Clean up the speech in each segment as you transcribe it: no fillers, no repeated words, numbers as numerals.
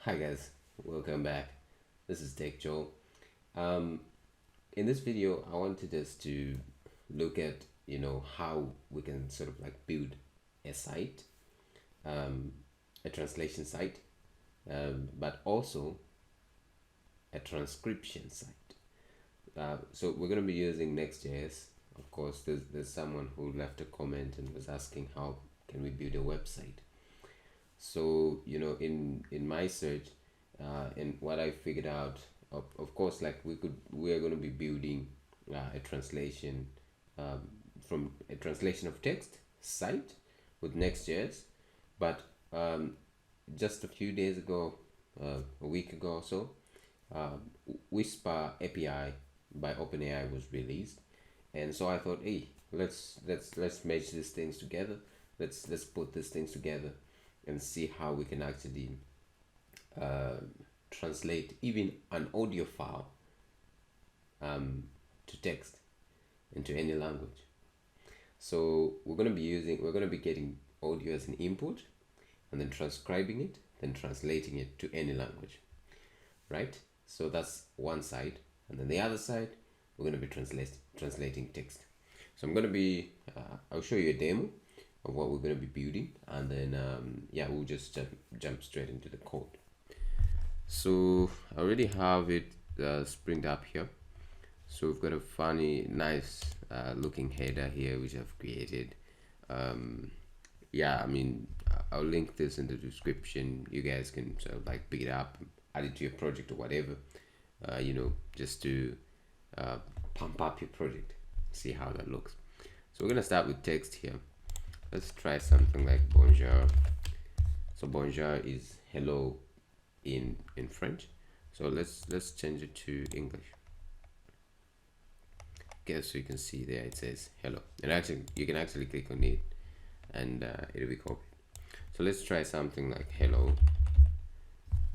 Hi guys, welcome back. This is Tech Joe. In this video, I wanted us to look at how we can sort of like build a site, a translation site, but also a transcription site. So we're going to be using NextJS. Of course, there's someone who left a comment and was asking how can we build a website. So in my search, and what I figured out, of course, like we are going to be building a translation, from a translation of text site with Next.js. But just a few days ago, a week ago or so, Whisper API by OpenAI was released, and so I thought, hey, let's merge these things together. Let's put these things together and see how we can actually translate even an audio file to text into any language. So we're going to be getting audio as an input, and then transcribing it, then translating it to any language, right? So that's one side, and then the other side, we're going to be translating text. So I'm going to be I'll show you a demo of what we're going to be building, and then we'll just jump straight into the code. So I already have it springed up here. So we've got a funny, nice looking header here which I've created. I mean, I'll link this in the description. You guys can sort of like pick it up, add it to your project or whatever, just to pump up your project, see how that looks. So we're gonna start with text here. Let's try something like bonjour. So bonjour is hello in French. So let's change it to English. Okay, so you can see there it says hello, and actually you can actually click on it and it'll be copied. So let's try something like hello,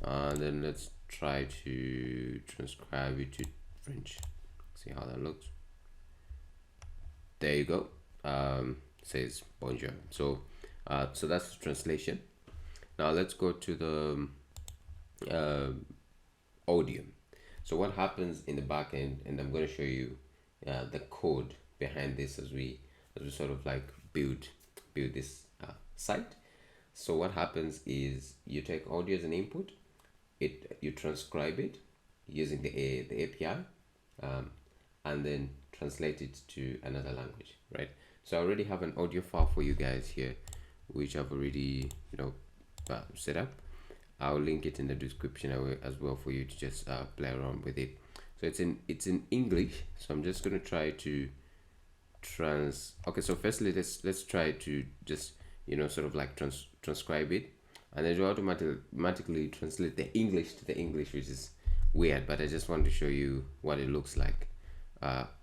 and then let's try to transcribe it to French. See how that looks. There you go. Says bonjour. So so that's the translation. Now let's go to the audio. So what happens in the back end, and I'm going to show you the code behind this as we sort of like build this site. So what happens is you take audio as an input, you transcribe it using the API, and then translate it to another language, right? So I already have an audio file for you guys here, which I've already set up. I'll link it in the description as well for you to just play around with it. So it's in English. So I'm just gonna try to okay, so firstly let's try to just sort of like transcribe it, and then you automatically translate the English to the English, which is weird, but I just want to show you what it looks like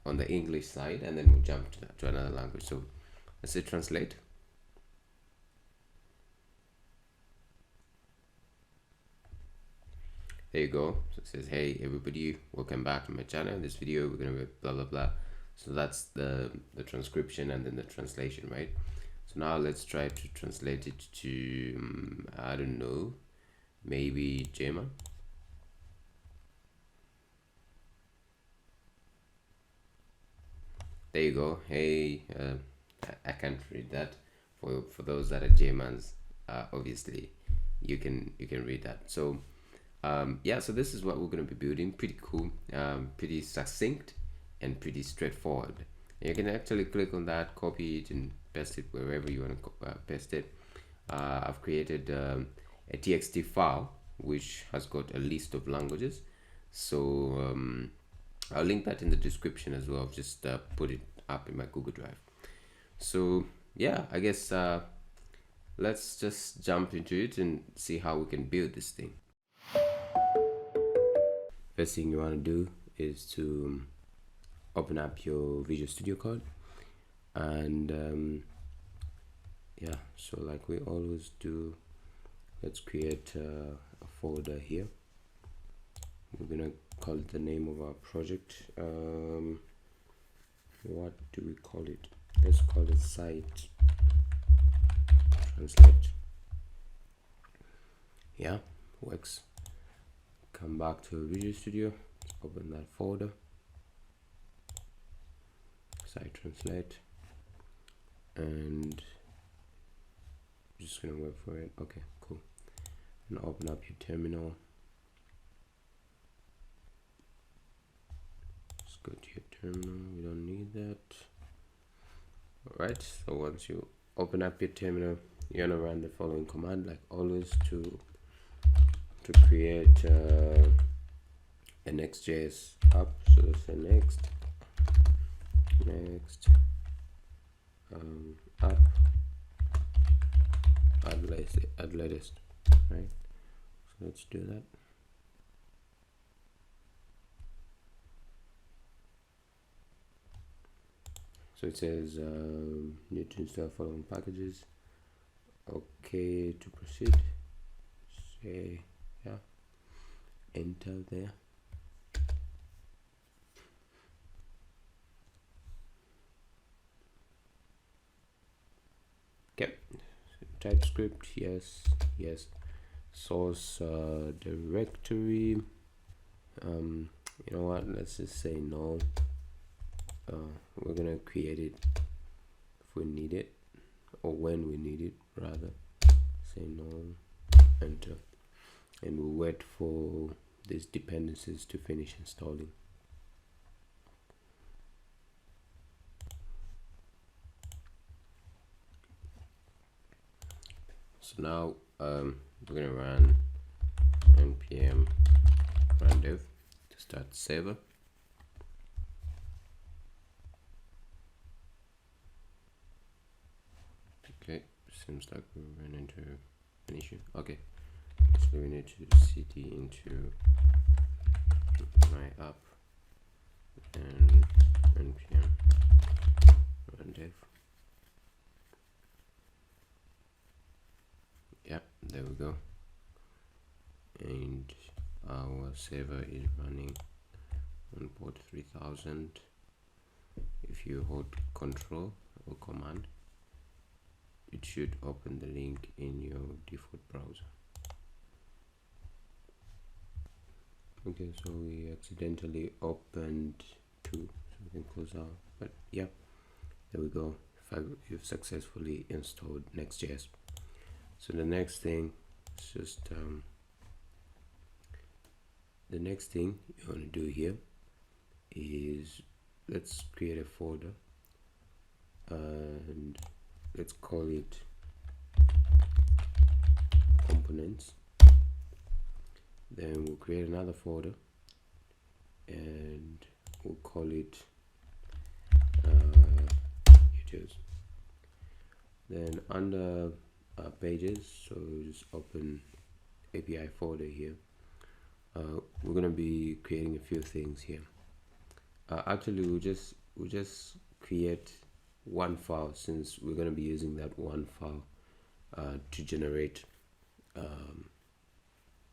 on the English side, and then we'll jump to another language. So let's say translate. There you go. So it says, hey everybody, welcome back to my channel. In this video we're gonna be blah blah blah. So that's the transcription and then the translation, right? So now let's try to translate it to I don't know, maybe German. There you go. Hey, I can't read that. For those that are Germans, obviously you can read that. So so this is what we're going to be building. Pretty cool, pretty succinct, and pretty straightforward. And you can actually click on that, copy it, and paste it wherever you want to paste it. I've created a TXT file which has got a list of languages. So I'll link that in the description as well. I've just put it up in my Google Drive. So yeah, I guess let's just jump into it and see how we can build this thing. First thing you want to do is to open up your Visual Studio Code, and so like we always do, let's create a folder here. We're gonna call it the name of our project. What do we call it? Let's call it site translate. Yeah, works. come back to Visual Studio, open that folder, site translate, and I'm just gonna wait for it. Okay, cool. And open up your terminal. Just go to your terminal, we don't need that. Alright, so once you open up your terminal, you're gonna run the following command, like always, to create a NextJS app. So let's say next app add latest, right? So let's do that. So it says need to install following packages. Okay, to proceed, say yeah, enter there. Okay, TypeScript, yes. Source directory, you know what, let's just say no. We're gonna create it if we need it, or when we need it rather. Say no, enter, and we'll wait for these dependencies to finish installing. So now we're gonna run npm run dev to start the server. Okay, seems like we ran into an issue. Okay, so we need to cd into my app and npm run dev. Yeah, there we go. And our server is running on port 3000. If you hold control or command, it should open the link in your default browser. Okay, so we accidentally opened two, so we can close out, but yeah, there we go. You've successfully installed NextJS. So the next thing is just the next thing you want to do here is, let's create a folder and let's call it components. Then we'll create another folder and we'll call it videos. Then under pages, so just open API folder here. We're gonna be creating a few things here. Actually, we'll just create one file, since we're gonna be using that one file to generate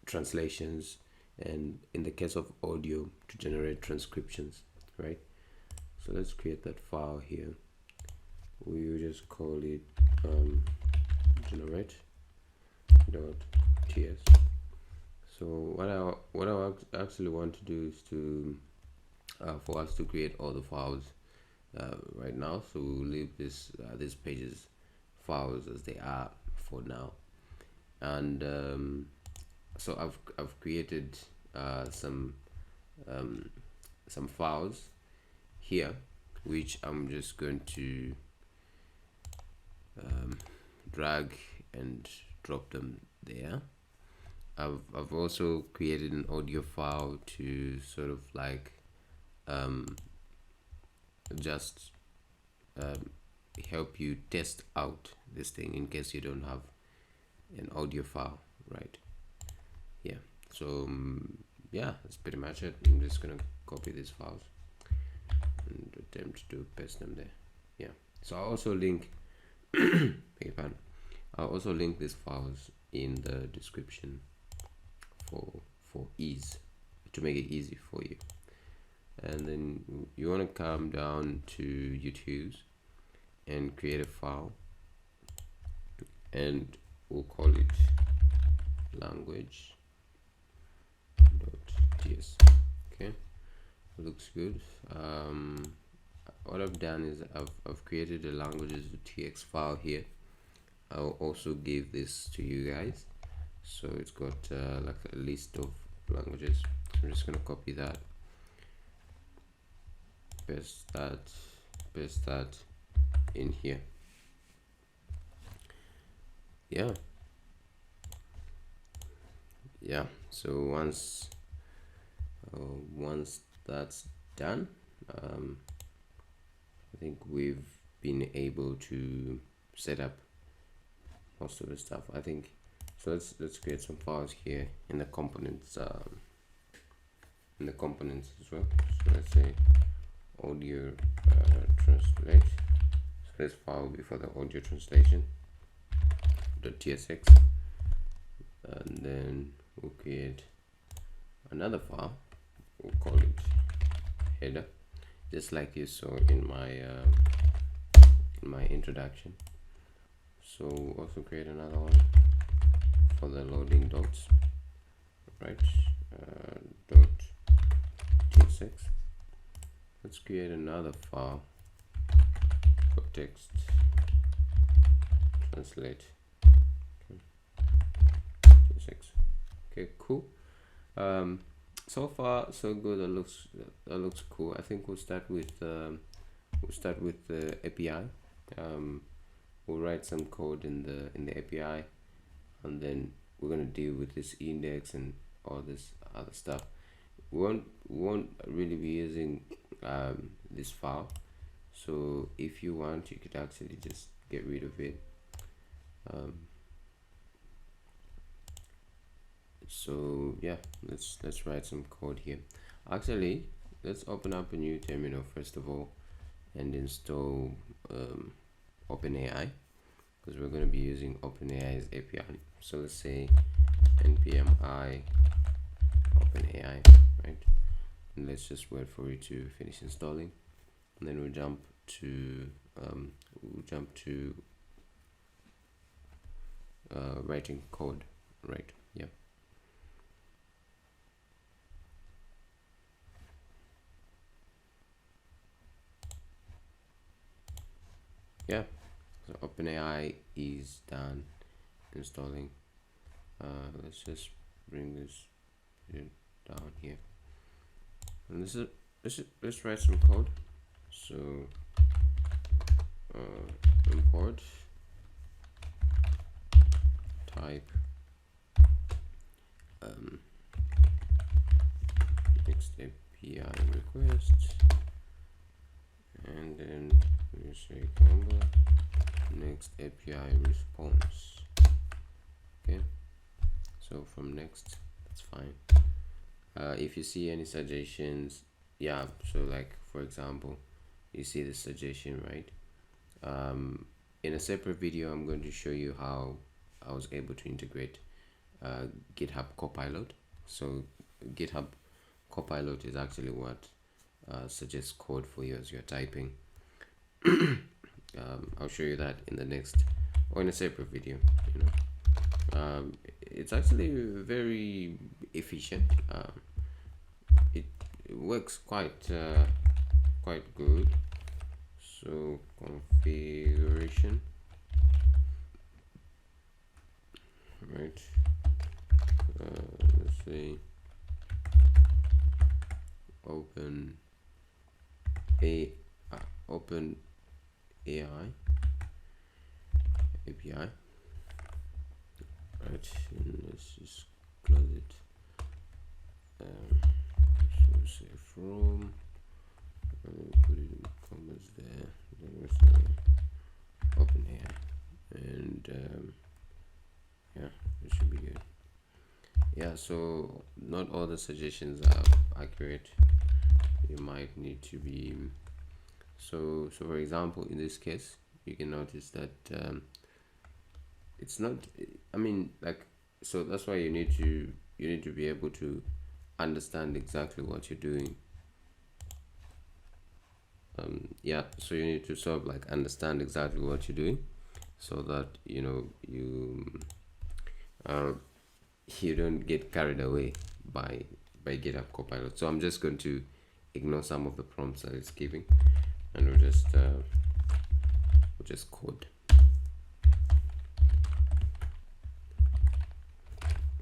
translations, and in the case of audio, to generate transcriptions, right? So let's create that file here. We'll just call it generate.ts. So what I actually want to do is to for us to create all the files right now. So we'll leave these pages files as they are for now, and so I've created some files here, which I'm just going to drag and drop them there. I've also created an audio file to sort of like just help you test out this thing in case you don't have an audio file, right? Yeah, so yeah, that's pretty much it. I'm just gonna copy these files and attempt to paste them there. Yeah, so I'll also link I'll also link these files in the description for ease, to make it easy for you. And then you want to come down to YouTube and create a file, and we'll call it language.py. looks good. What I've done is I've created the languages with TXT file here. I'll also give this to you guys, so it's got like a list of languages. So I'm just gonna copy that, paste that in here. Yeah, so once that's done, I think we've been able to set up most of the stuff, I think. So let's create some files here in the components as well. So let's say audio translate. So this file will be for the audio translation .tsx, and then we'll create another file. We'll call it header, just like you saw in my introduction. So we'll also create another one for the loading dots, right? Dot tsx. Let's create another file for text translate. Okay, cool. So far so good. That looks cool. I think we'll start with the API. We'll write some code in the API, and then we're gonna deal with this index and all this other stuff. We won't really be using this file, so if you want, you could actually just get rid of it. So yeah, let's write some code here. Actually, let's open up a new terminal first of all and install OpenAI, because we're going to be using OpenAI's API. So let's say npm I OpenAI, right? And let's just wait for it to finish installing, and then we'll jump to writing code, right? Yeah, so OpenAI is done installing. Let's just bring this down here, and let's write some code. So import type next API request, and then we say combo next API response. Okay, so from next, that's fine. If you see any suggestions, yeah, so like for example, you see the suggestion, right? In a separate video, I'm going to show you how I was able to integrate GitHub Copilot. So GitHub Copilot is actually what suggests code for you as you're typing. I'll show you that in the next or in a separate video. It's actually very efficient. It works quite good. So configuration, right? Let's say OpenAI API, right? And let's just close it. So say from, put it in comments there. Then we'll say OpenAI, and yeah, it should be good. Yeah, so not all the suggestions are accurate. You might need to be so for example, in this case, you can notice that it's not, I mean, like, so that's why you need to be able to understand exactly what you're doing. Yeah, so you need to sort of like understand exactly what you're doing, so that you don't get carried away by GitHub Copilot. So I'm just going to ignore some of the prompts that it's giving, and we'll just code.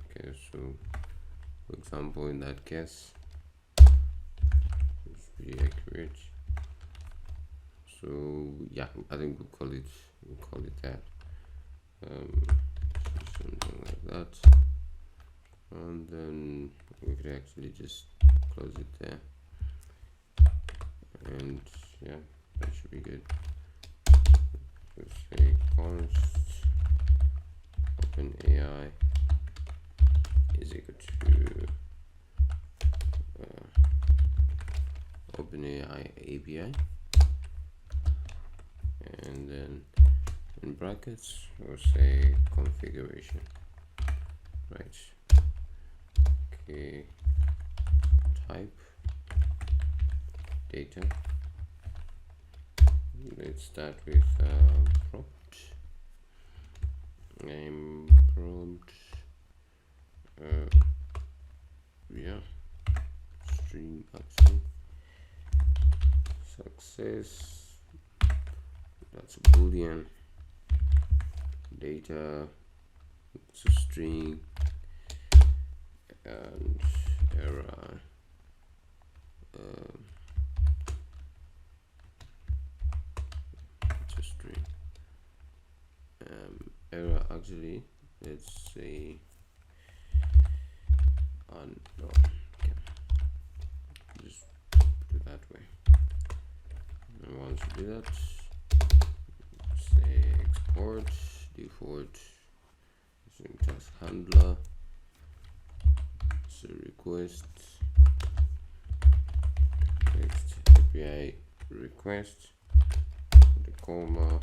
Okay, so for example, in that case, let's be accurate. So yeah, I think we'll call it that. Something like that, and then we could actually just close it there, and yeah, that should be good. Let's say const OpenAI is equal to OpenAI API, and then in brackets we'll say configuration, right? Okay, type data. Let's start with prompt, name prompt, yeah, string action, success, that's a boolean, data, it's a string, and error, it's a string, error, actually let's say no, okay, just put it that way. And once you do that, say export default using task handler, so request text API request, the comma,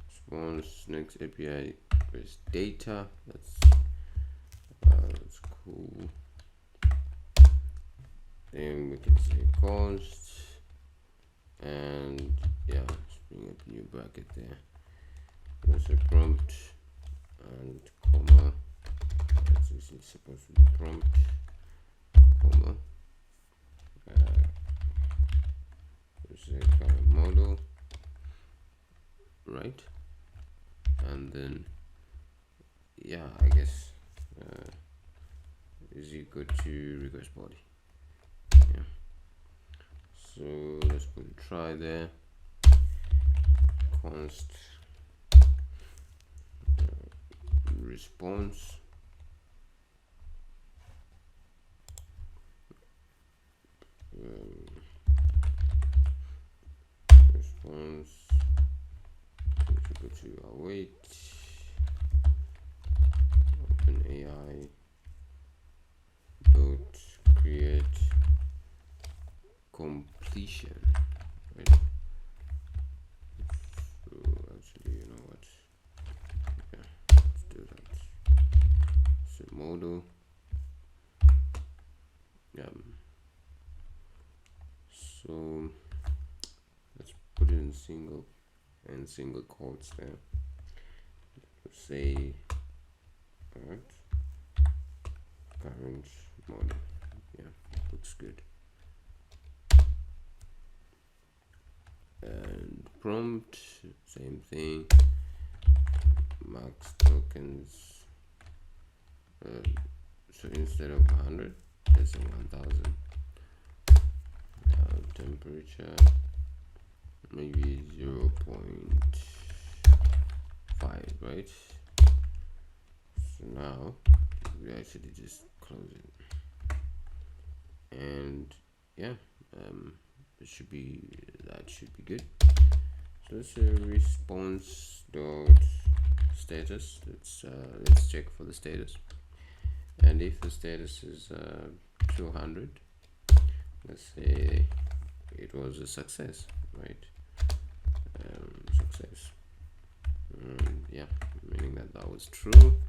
response, next API request data. That's cool. Then we can say const, and yeah, let's bring up a new bracket there. There's a prompt and comma. That's supposed to be prompt, comma. There's a current model, right? And then yeah, I guess is equal to request body. Yeah. So let's put a try there. Const response, response is equal to await OpenAI dot create completion, right? So actually, you know what, yeah, let's do that. So model, so let's put it in single quotes there. Let's say current model, yeah, looks good. And prompt, same thing, max tokens, so instead of 100, there's a 1000. Temperature maybe 0.5, right? So now we actually just close it, and yeah, that should be good. So let's response dot status. Let's check for the status, and if the status is 200, let's say it was a success, right? Success, yeah, meaning that was true.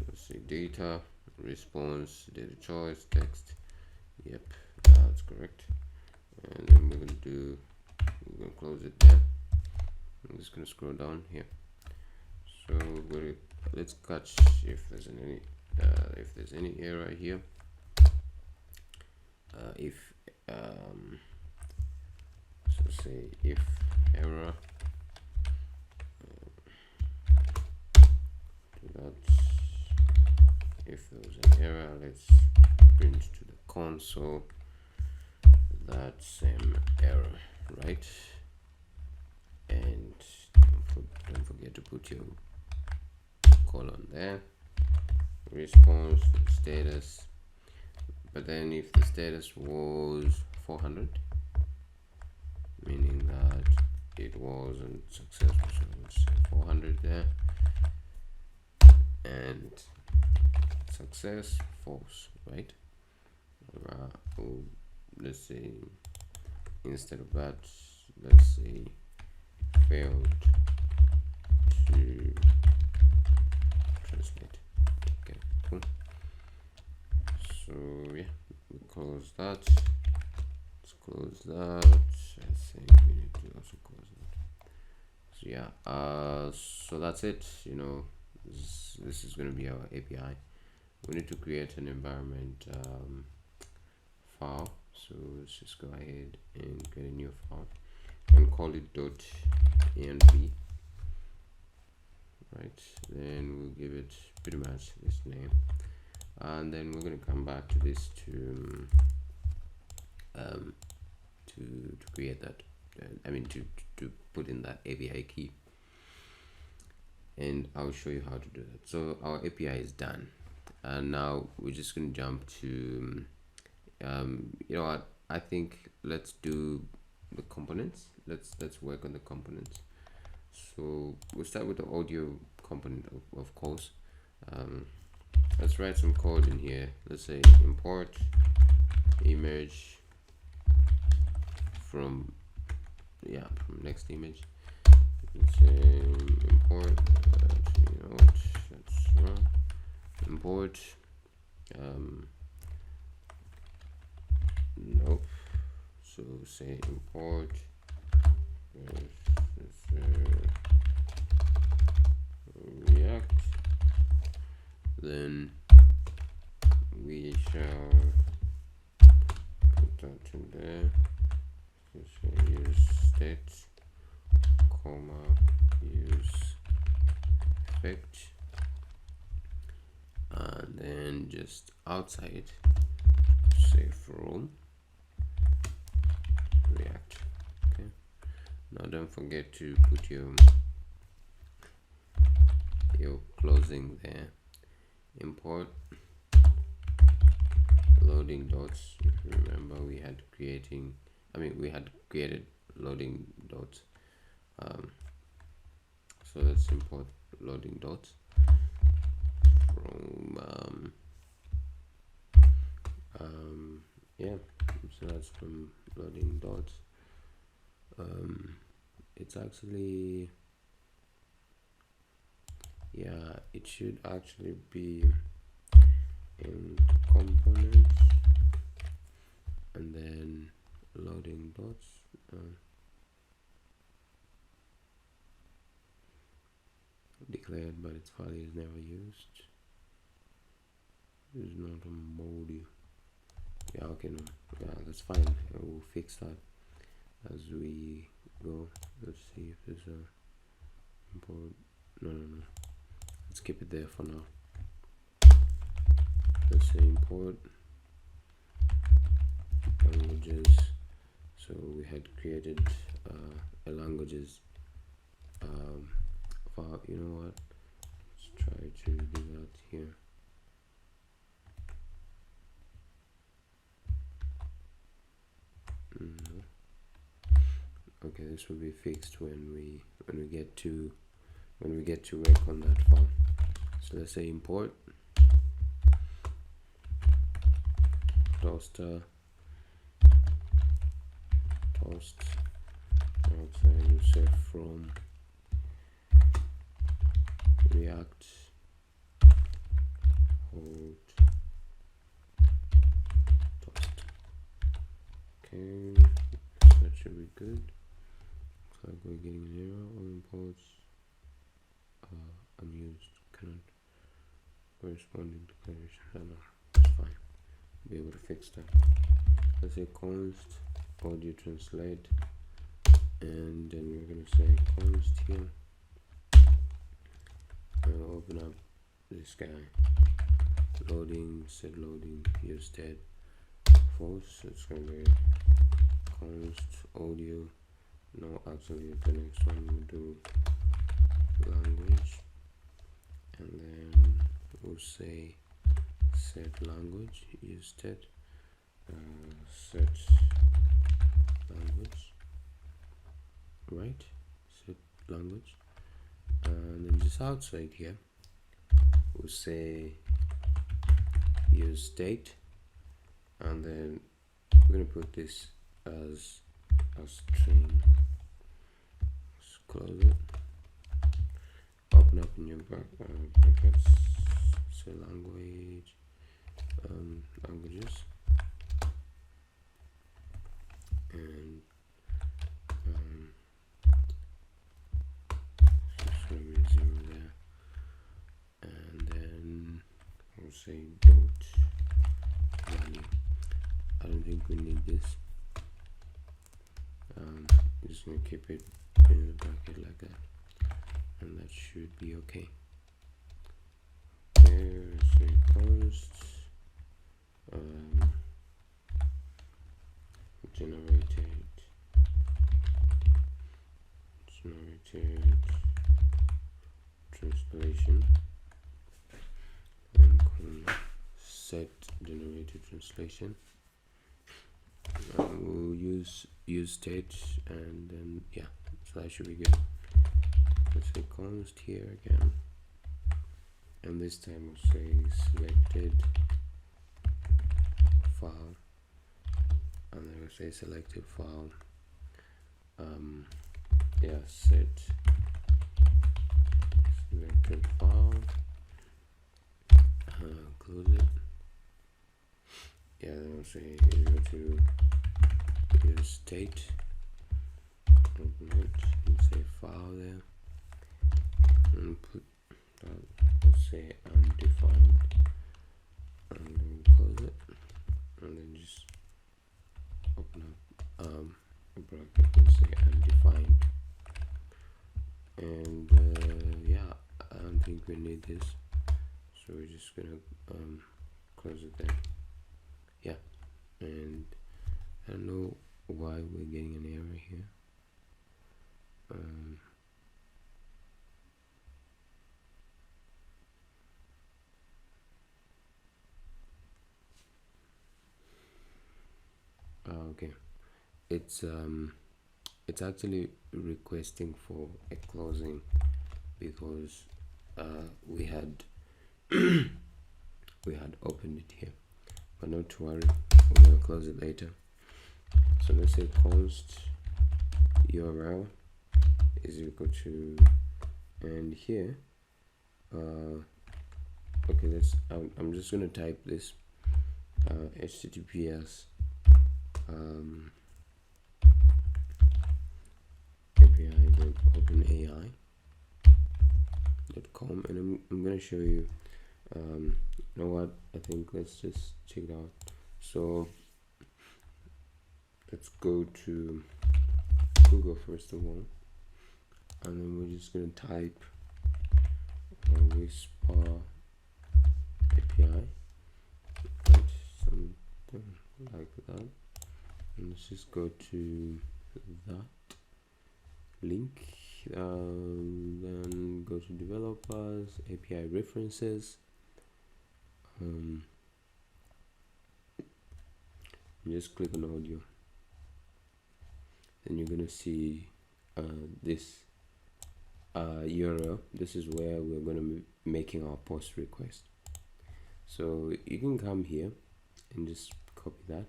Let's see, data, response, data choice, text, yep, that's correct. And then we're gonna close it there. I'm just gonna scroll down here. So let's catch if there's any error here. If so say if error, if there was an error, let's print to the console that same error, right? And don't forget to put your colon there, response status. But then if the status was 400, meaning that it wasn't successful, so let's say 400 there, and success false, right? Let's say instead of that, let's say failed to translate. Okay, cool. So yeah, we close that. Let's close that. I think we need to also close that. So yeah, so that's it. You know, this is going to be our API. We need to create an environment file. So let's just go ahead and create a new file and call it .env. Right, then we'll give it pretty much this name, and then we're going to come back to this to create that, to put in that API key, and I'll show you how to do that. So our API is done, and now we're just going to jump to you know what, I think let's do the components. Let's work on the components. So we'll start with the audio component, of course. Let's write some code in here. Let's say import image from next image. Let's say import you know what, that's wrong. Import nope, so say import React, then we shall put that in there. So use state, comma, use effect, and then just outside say from React. Okay, now don't forget to put your closing there. Import loading dots. If you remember, we had created loading dots. So let's import loading dots from so that's from loading dots. It's actually, it should actually be in components and then loading dots. Declared, but its value is never used. It's not a module. Yeah, okay, no, yeah, that's fine. We'll fix that as we go. Let's see if there's a import. No, let's keep it there for now. Let's say import languages. So we had created a languages file. You know what, let's try to do that here. Okay, this will be fixed when we get to work on that file. So let's say import toast outside you say from React hold toast. Okay, that should be good. Looks like we're getting an error. All imports unused, cannot corresponding declaration. I don't know, it's fine. Be able to fix that. let's say const audio translate, and then we're gonna say const here. I'll open up this guy, loading, set loading, use state false. So it's gonna be const audio. No, actually the next one we'll do language, and then we'll say set language, use state set language, right? Set language, and then just outside here we'll say use state, and then we're gonna put this as a string. Let's close it, open up new brackets, say language, languages, and just gonna be 0 there, and then we'll say dot value. I don't think we need this. Just gonna keep it in the bracket like that, and that should be okay. Okay, say const generated translation, and set generated translation. We'll use state, and then yeah, so that should be good. Let's say const here again, and this time we'll say selected file, and then we'll say selected file, yeah, set selected file, close it. Yeah, then we'll say equal to use state, open it, and say file there, and put let's say undefined, and then close it, and then just open up a bracket and say undefined. And yeah, I don't think we need this, so we're just gonna close it there. Yeah, and I don't know why we're getting an error here. Okay, it's actually requesting for a closing because we had we had opened it here, but not to worry, we're gonna close it later. So let's say const URL is equal to, and here okay, let's I'm just gonna type this https API.openai.com, and I'm gonna show you. You know what, I think let's just check it out. So let's go to Google first of all, and then we're just gonna type Whisper API, right? Something like that, and let's just go to that link, then go to developers, API references, and just click on audio. Then you're gonna see this URL. This is where we're gonna be making our post request. So you can come here and just copy that.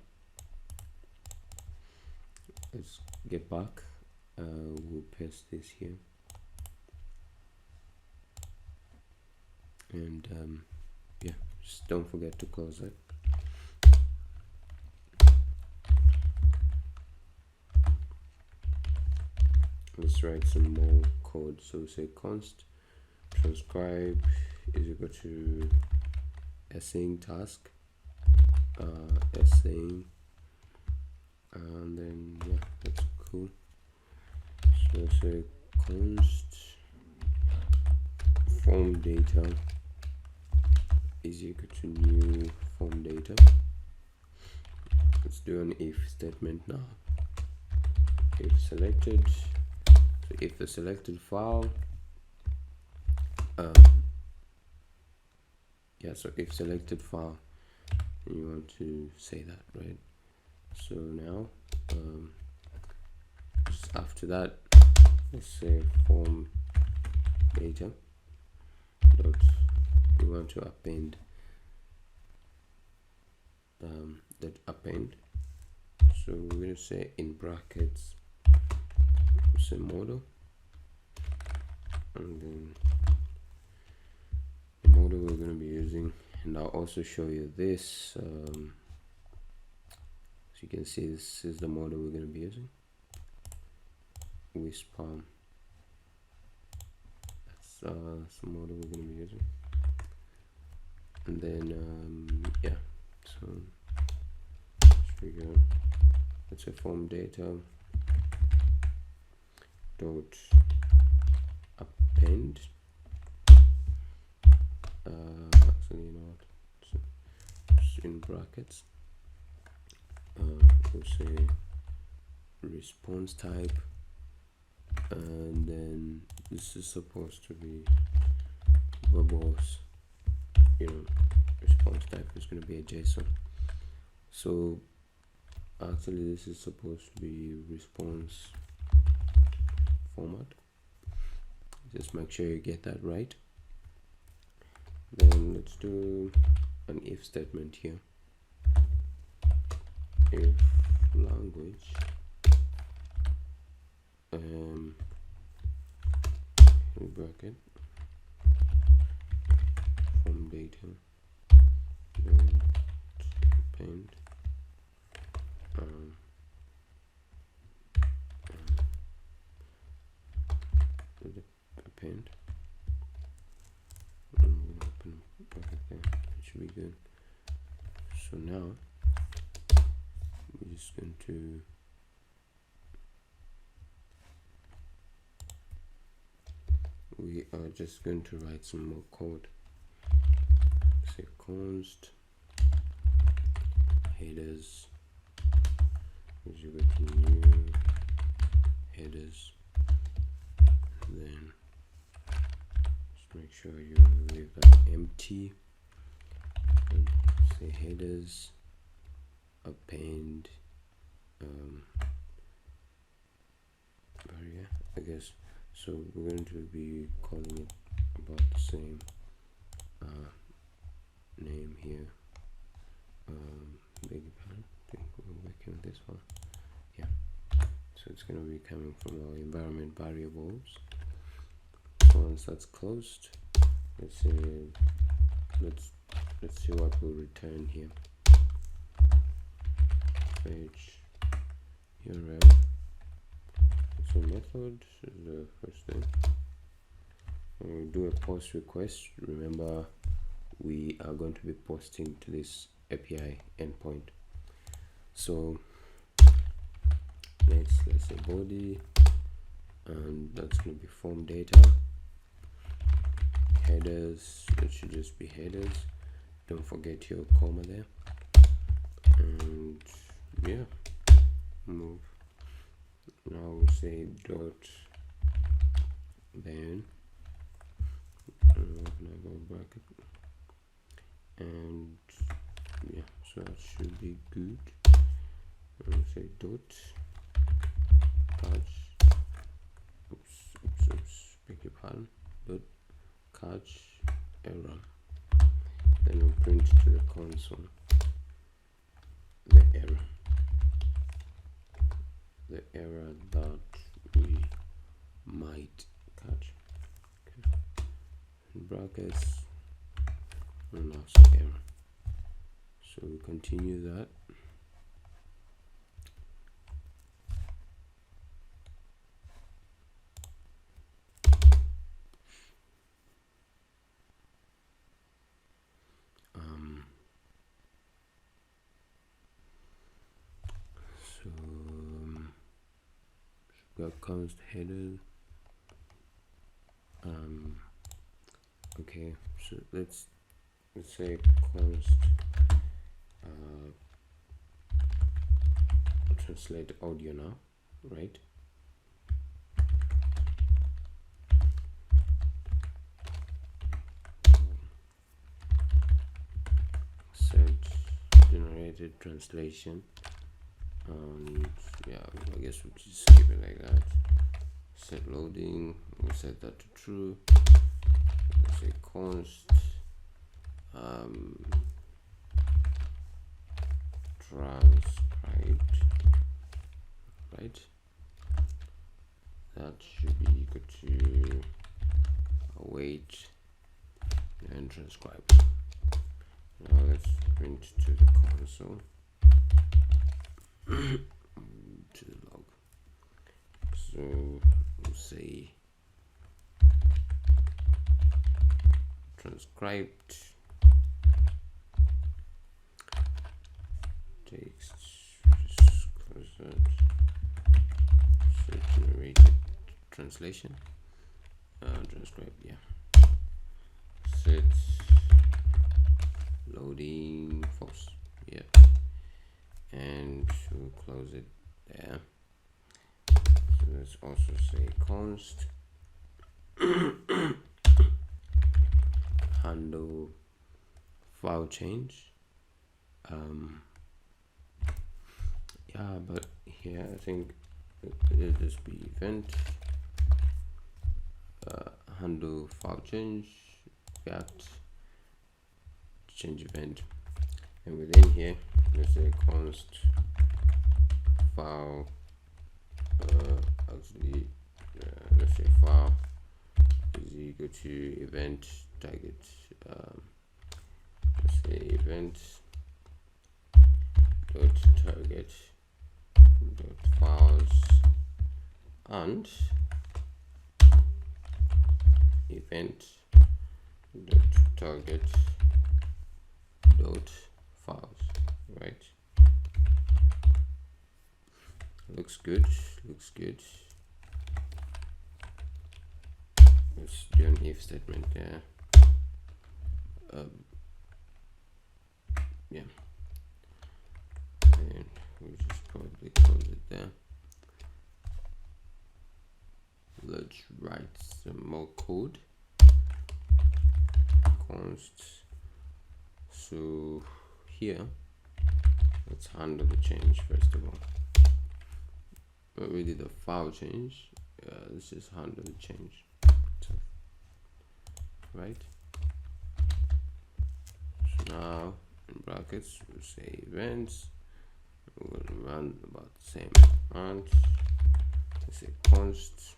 Let's get back. We'll paste this here, and yeah, just don't forget to close it. Let's write some more code. So say const transcribe is equal to async task, async and then yeah, that's cool. So let's say const form data is equal to new form data. Let's do an if statement now. If selected, so if the selected file, so if selected file, and you want to say that, right? So now, just after that, let's say form data dot, we want to append that append. So we're going to say in brackets, say model, and then the model we're going to be using, and I'll also show you this. So you can see this is the model we're going to be using, Whisper. That's the model we're going to be using. And then yeah, so here we go. Let's say form data dot append. So you know what, so in brackets, we'll say response type, and then this is supposed to be verbose, you know, response type is going to be a JSON. So actually this is supposed to be response format. Just make sure you get that right. Then let's do an if statement here. If language in bracket form data dot append append, and open bracket there. It should be good. So now we're just going to write some more code. Say const headers is equal to new headers. Then just make sure you leave that empty, and say headers append barrier, I guess. So we're going to be calling it about the same name here. Beg your pardon, I think we're working with this one. Yeah, so it's going to be coming from our environment variables. Once that's closed, let's see what we'll return here. Page URL. So method is the first thing. We'll do a post request. Remember, we are going to be posting to this API endpoint. So next, let's say body, and that's going to be form data. Headers, it should just be headers. Don't forget your comma there. And yeah, move. Now we'll say dot then bracket, and yeah, so that should be good. We'll say dot catch, beg your pardon, dot catch error. Then we'll print to the console the error that we might catch. Okay. In brackets, and also error. So we continue that. So got const header. Okay, so let's say const translate audio now, right? Set generated translation, and yeah, I guess we'll just keep it like that. Set loading, we'll set that to true. Let's say const transcribed, right? That should be equal to await and transcribe. Now let's print to the console to the log. So we'll say transcribed text, just close that. Set generated translation, transcribe, yeah. Set loading false, yeah, and we'll close it there. So let's also say const handle file change. Yeah, but here I think it'll just be event handle file change react change event, and within here let's say const file let's say file is equal to event target, let's say event dot target dot files and event dot target dot files, right? Looks good, looks good. Let's do an if statement there. Yeah, and we'll just probably close it there. Let's write some more code. Const, so here let's handle the change first of all, but we did a file change. Let's just handle the change, so, right? So now in brackets we'll say events, we'll run about the same, and let's say const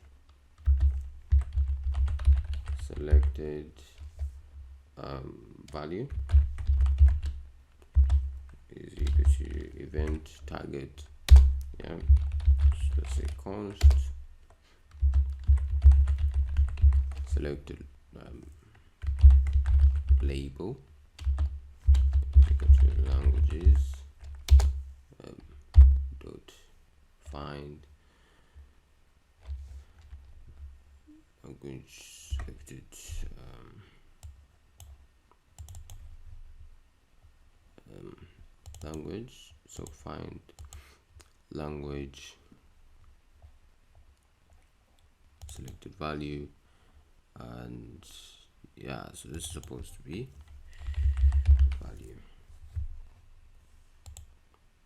selected value is equal to event target, yeah. So let's say const selected label is equal to languages dot find language selected language, so find language selected value, and yeah, so this is supposed to be value.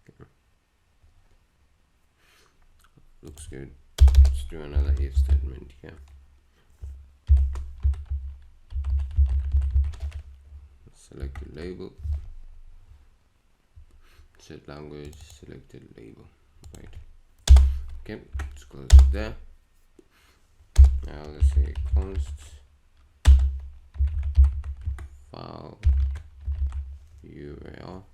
Okay. Looks good. Let's do another if statement here. Selected label, set language selected label, right? Okay, let's close it there. Now let's say const file URL,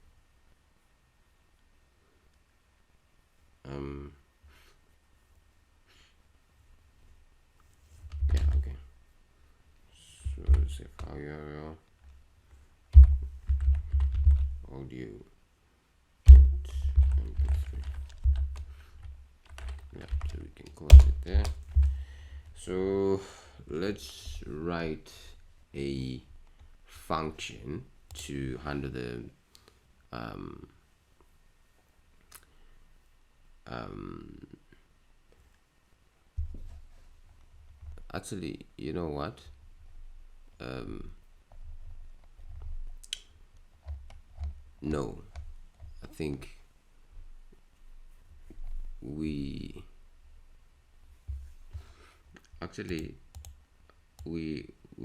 yeah, okay, so let's say file URL audio mp3, yeah, so we can close it there. So let's write a function to handle the actually, you know what, no, I think we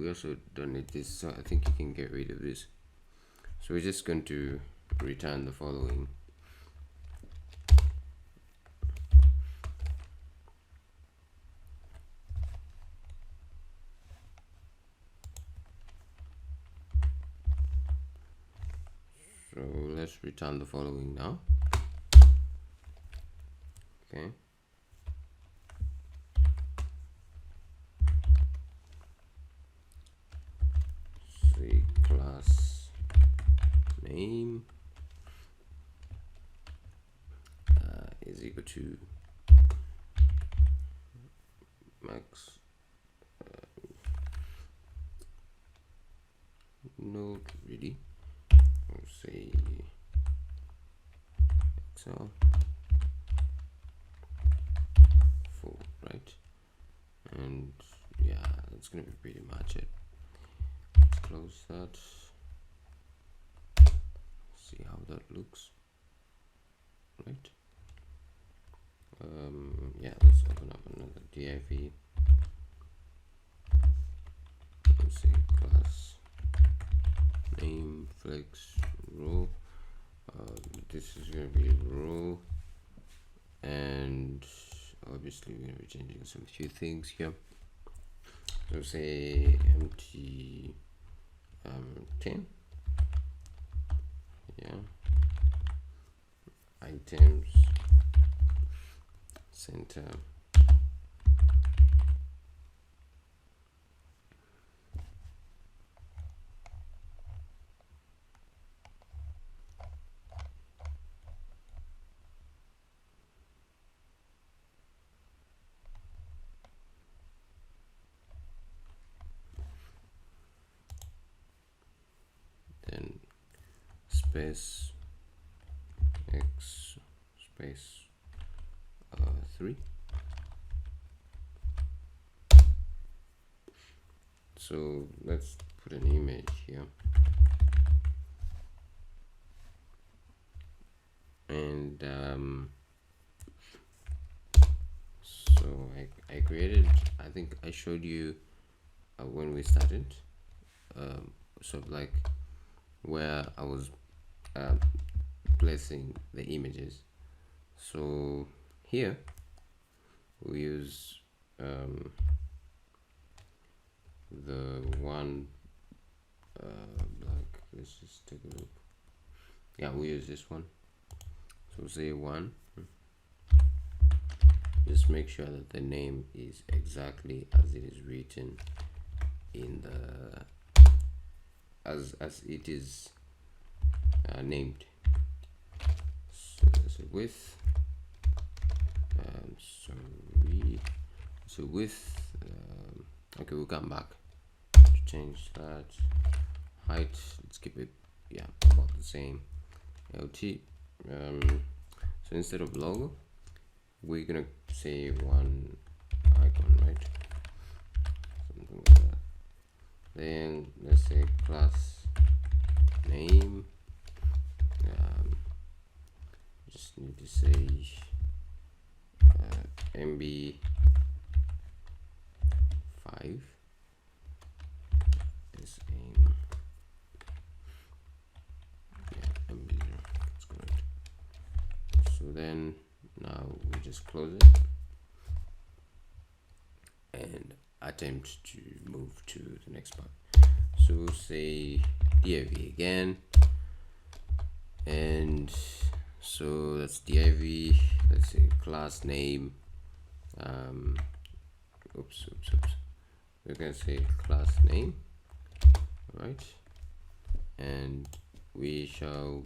also don't need this, so I think you can get rid of this. So we're just going to return the following. So let's return the following now. Okay. Say class name is equal to max not really. We'll say Excel full, right? And yeah, that's gonna be pretty much it. Let's close that. See how that looks, right? Yeah, let's open up another div. Let's say class name flex row. This is going to be row, and obviously we're going to be changing some few things here. So say empty 10, yeah, items center. Then space x space 3. So let's put an image here, and so I created, I think I showed you when we started, sort of like where I was placing the images. So here we use the one like, let's just take a look. Yeah, we use this one. So say 1. Just make sure that the name is exactly as it is written in the as it is named. So there's a width. So width. Okay, we'll come back to change that. Height, let's keep it, yeah, about the same. LT. So instead of logo, we're gonna say one icon, right? Something like that. Then let's say class name. Just need to say MB5 is aim. Yeah, MB0. That's correct. So then now we just close it and attempt to move to the next part. So say div again, and so that's div. Let's say class name. Oops. We're gonna say class name, right? And we shall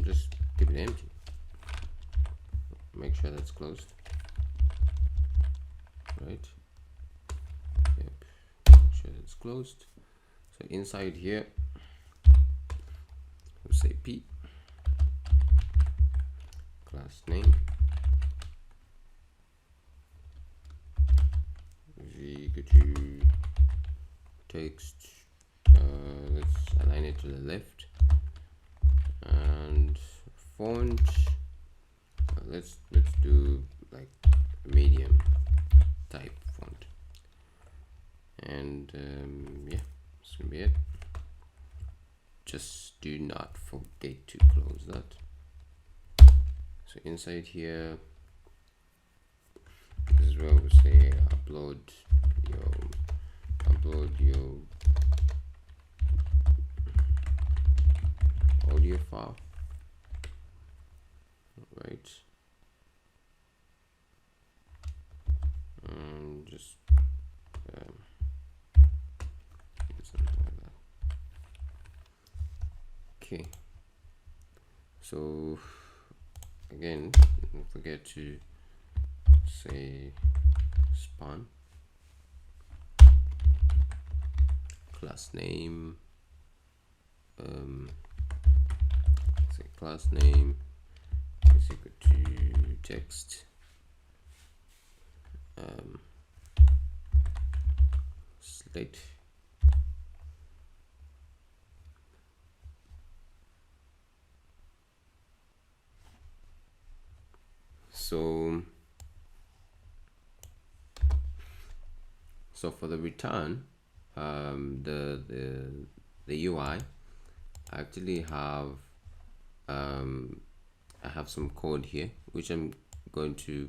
just keep it empty. Make sure that's closed. right? Yep, make sure it's closed. So inside here we'll say p class name, we go to text, let's align it to the left, and font, let's do like medium type font, and yeah, that's gonna be it. Just do not forget to close that. So inside here, this is where we say upload your audio file, right? Just something like that. Okay, so again, don't forget to say span class name, say class name is equal to text slate, so for the return, the UI, I actually have I have some code here which I'm going to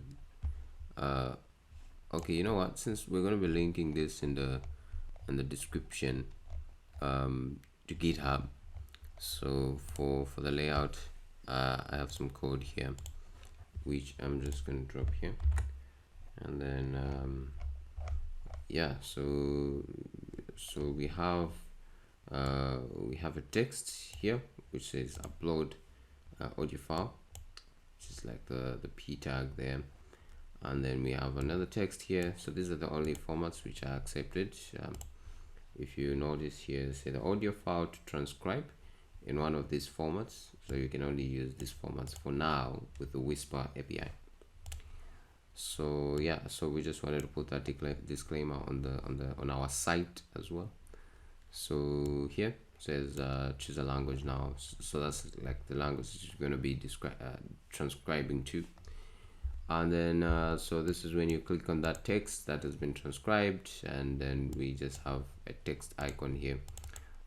okay, you know what, since we're going to be linking this in the description to GitHub, so for the layout, I have some code here which I'm just going to drop here, and then yeah, so we have a text here which says upload audio file, which is like the p tag there, and then we have another text here. So these are the only formats which are accepted. If you notice here, say the audio file to transcribe in one of these formats, so you can only use these formats for now with the Whisper API. So yeah, so we just wanted to put that disclaimer on our site as well. So here says choose a language now, so that's like the language you're going to be transcribing to, and then so this is when you click on that text that has been transcribed, and then we just have a text icon here.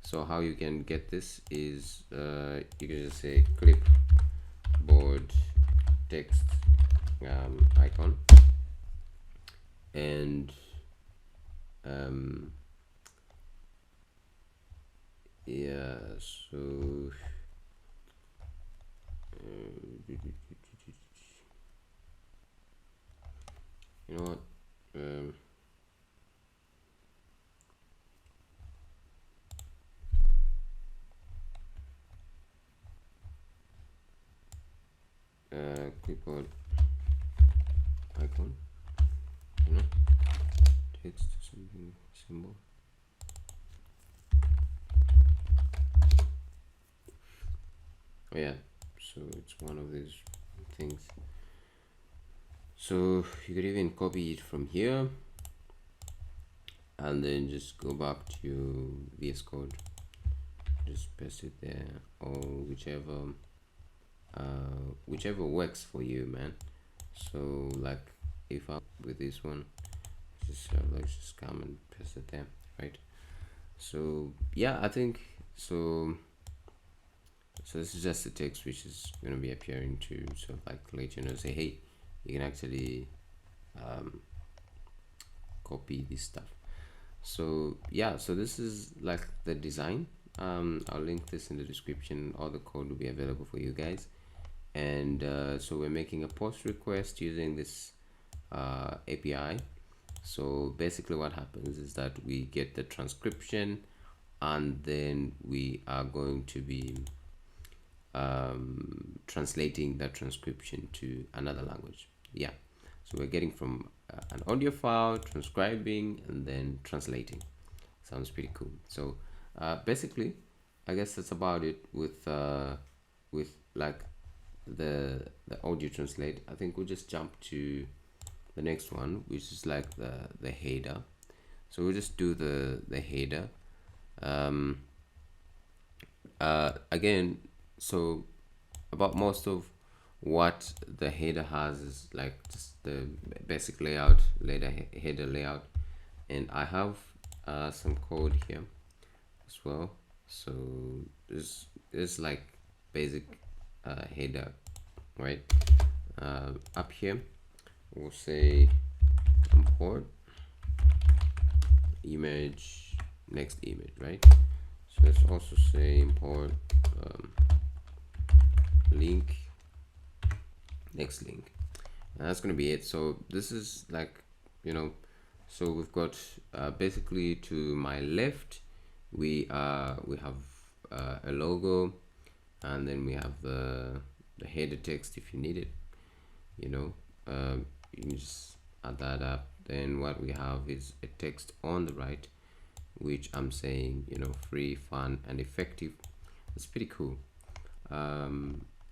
So how you can get this is you can just say clipboard text icon, and yeah, so you know what, clipboard icon, you know, text something symbol. Oh yeah, so it's one of these things. So you could even copy it from here and then just go back to your VS Code, just paste it there, or whichever works for you, man. So like if I with this one, just let's just come and paste it there, right? So yeah, I think so this is just the text which is going to be appearing to sort of like let you know, say hey, you can actually copy this stuff. So yeah, so this is like the design. I'll link this in the description. All the code will be available for you guys, and so we're making a post request using this API. So basically what happens is that we get the transcription, and then we are going to be translating that transcription to another language. Yeah, So we're getting from an audio file, transcribing, and then translating. Sounds pretty cool. So basically, I guess that's about it with like the audio translate. I think we'll just jump to the next one, which is like the header. So we'll just do the header. Again, so about most of what the header has is like just the basic layout, header layout, and I have some code here as well. So this is like basic header, right? Up here we'll say import image, next image, right? So let's also say import link, next link, and that's gonna be it. So this is like, so we've got basically to my left we have a logo, and then we have the header text if you need it. You can just add that up. Then what we have is a text on the right, which I'm saying, free, fun, and effective. It's pretty cool.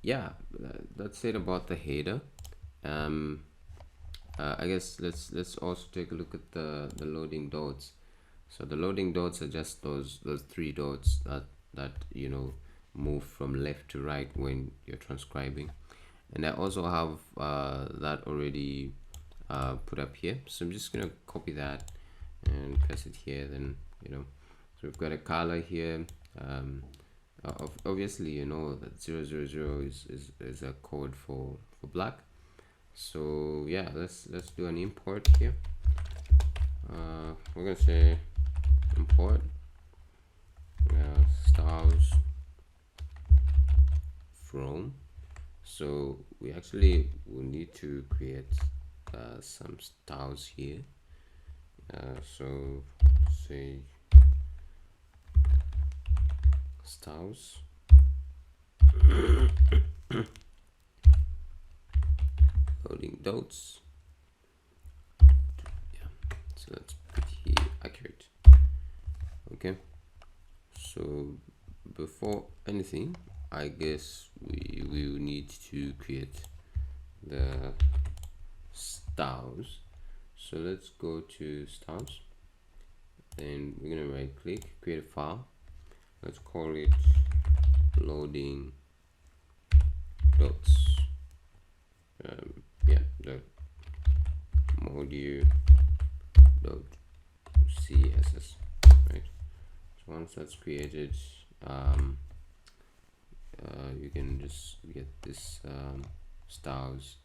Yeah, that's it about the header. I guess let's also take a look at the loading dots. So the loading dots are just those three dots that move from left to right when you're transcribing. And I also have that already put up here, so I'm just gonna copy that and paste it here. Then so we've got a color here. Obviously that 000 is a code for black. So yeah, let's do an import here. We're gonna say import styles from. So we actually will need to create some styles here. So say styles loading dots. Yeah, so that's pretty accurate. Okay, so before anything, I guess we will need to create the styles. So let's go to styles, and we're gonna right click, create a file. Let's call it loading dots. The module dot css, right? So once that's created, you can just get this styles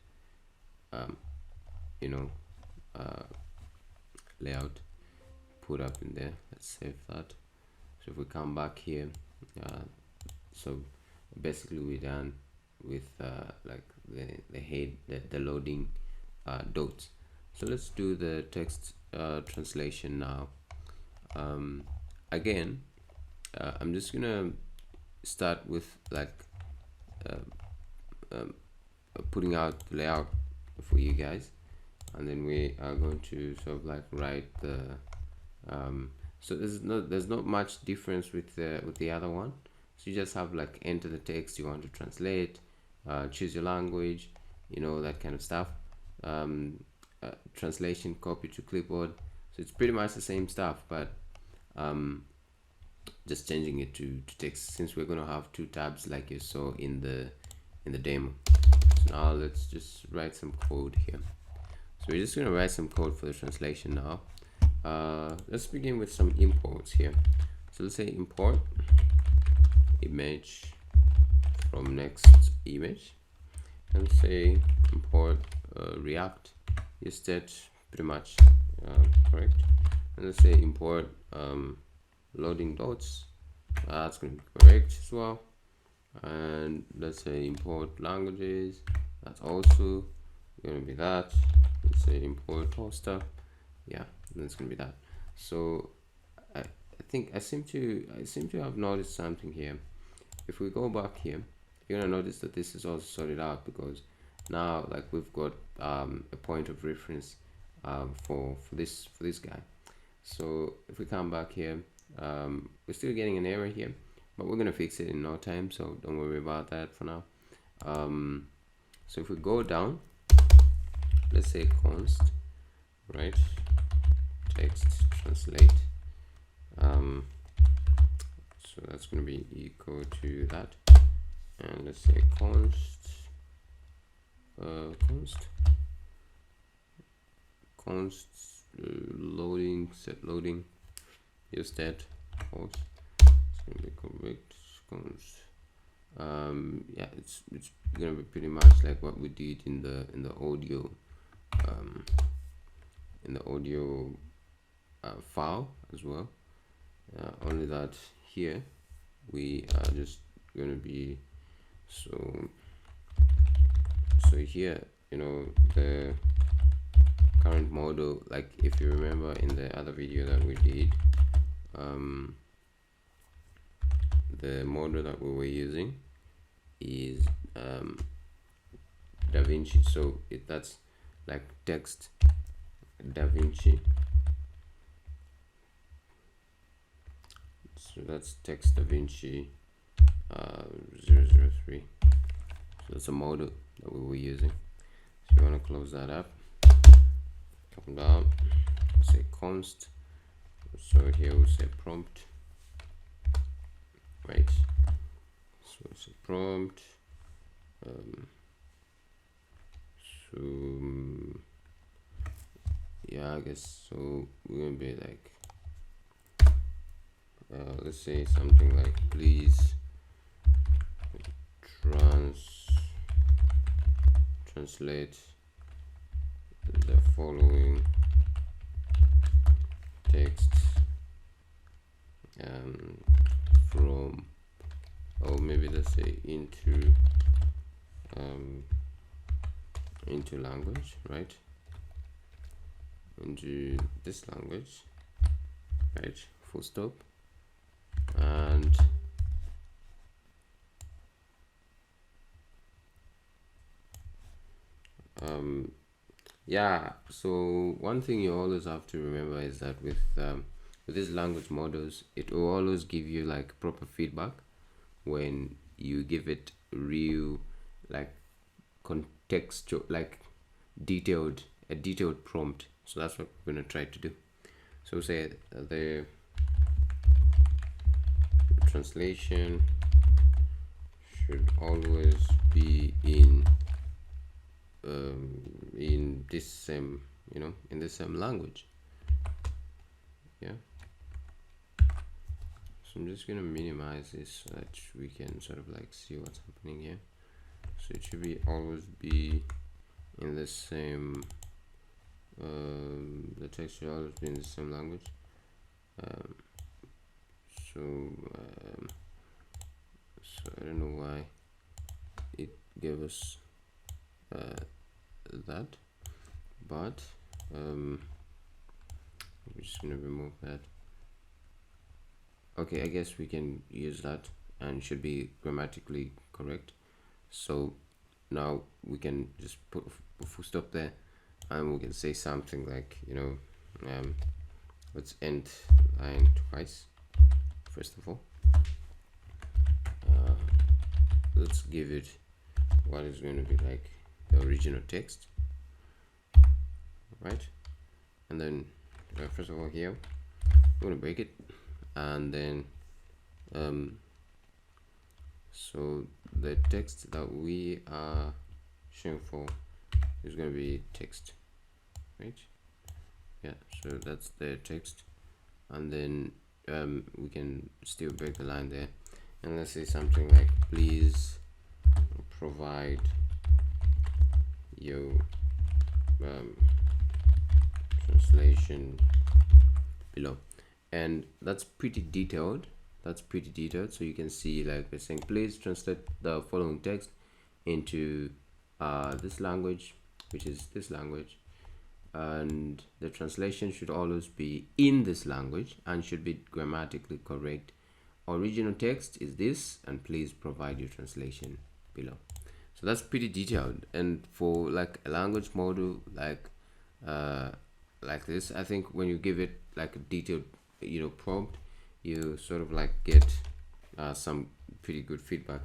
layout put up in there. Let's save that. So if we come back here, so basically we're done with like the loading dots. So let's do the text translation now. Again, I'm just gonna start with like putting out the layout for you guys, and then we are going to sort of like write the so there's not much difference with the other one. So you just have like enter the text you want to translate, choose your language, that kind of stuff. Translation, copy to clipboard. So it's pretty much the same stuff, but just changing it to text, since we're going to have two tabs like you saw in the demo. So now let's just write some code here. So we're just going to write some code for the translation now. Let's begin with some imports here. So let's say import image from next image, and say import React. Is that pretty much correct? And let's say import loading dots. That's going to be correct as well. And let's say import languages. That's also going to be that. Let's say import toaster. Yeah, that's going to be that. So I think I seem to have noticed something here. If we go back here, you're gonna notice that this is also sorted out, because now like we've got a point of reference for this guy. So if we come back here, we're still getting an error here, but we're gonna fix it in no time, so don't worry about that for now. So if we go down, let's say const, right, text translate, so that's going to be equal to that, and let's say const loading, set loading, use that false. It's going to be correct. Const yeah, it's gonna be pretty much like what we did in the audio file as well, only that here we are just gonna be so here, you know, the current model, like if you remember in the other video that we did, the model that we were using is DaVinci, so that's like text DaVinci, so that's text DaVinci 003. So that's a model that we were using. So you want to close that up, come down, say const, so here we'll say prompt, right, so it's a prompt, so yeah, I guess so we're gonna be like let's say something like please translate the following text from, or maybe let's say into language, right, into this language, right, full stop, and yeah, so one thing you always have to remember is that with these language models, it will always give you like proper feedback when you give it real, like contextual, like a detailed prompt. So that's what we're going to try to do. So say the translation should always be in this same, you know, in the same language. Yeah, so I'm just gonna minimize this so that we can sort of like see what's happening here. So it should be always be in the same the text should always be in the same language. So I don't know why it gave us that, but we're just gonna remove that. Okay, I guess we can use that and should be grammatically correct. So now we can just put a full stop there, and we can say something like, you know, let's end line twice. First of all, let's give it what is going to be like the original text, right? And then first of all here I'm going to break it, and then so the text that we are showing for is going to be text, right? Yeah, so that's the text, and then we can still break the line there, and let's say something like please provide your translation below. And that's pretty detailed, so you can see like we're saying please translate the following text into this language, which is this language, and the translation should always be in this language and should be grammatically correct. Original text is this, and please provide your translation below. So that's pretty detailed, and for like a language model like this, I think when you give it like a detailed prompt, you sort of like get some pretty good feedback.